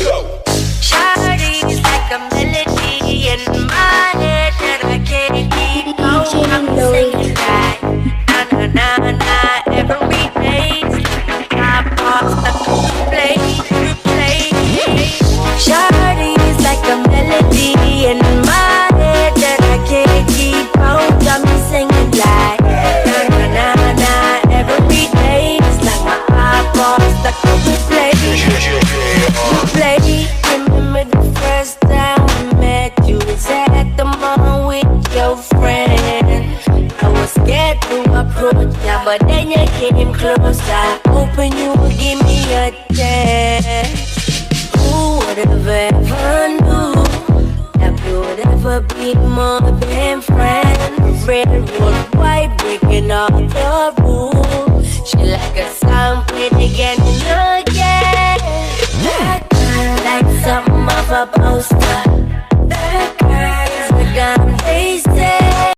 Shawty's like a melody in my head that I can't keep on. I'm singing like na na na na every day. I pause the replay. Shawty's like a melody in my head that I can't keep on. Got me singing like na na na na every day. It's like my eyeballs stuck on replay. Remember the first time we met? You was at the mall with your friend. I was scared to approach ya, but then you came closer. Hoping you would give me a chance. Who would have ever knew that we would ever be more than friends? Red, road, white, breaking all the rules. She like a song played again and again. Like something of a poster.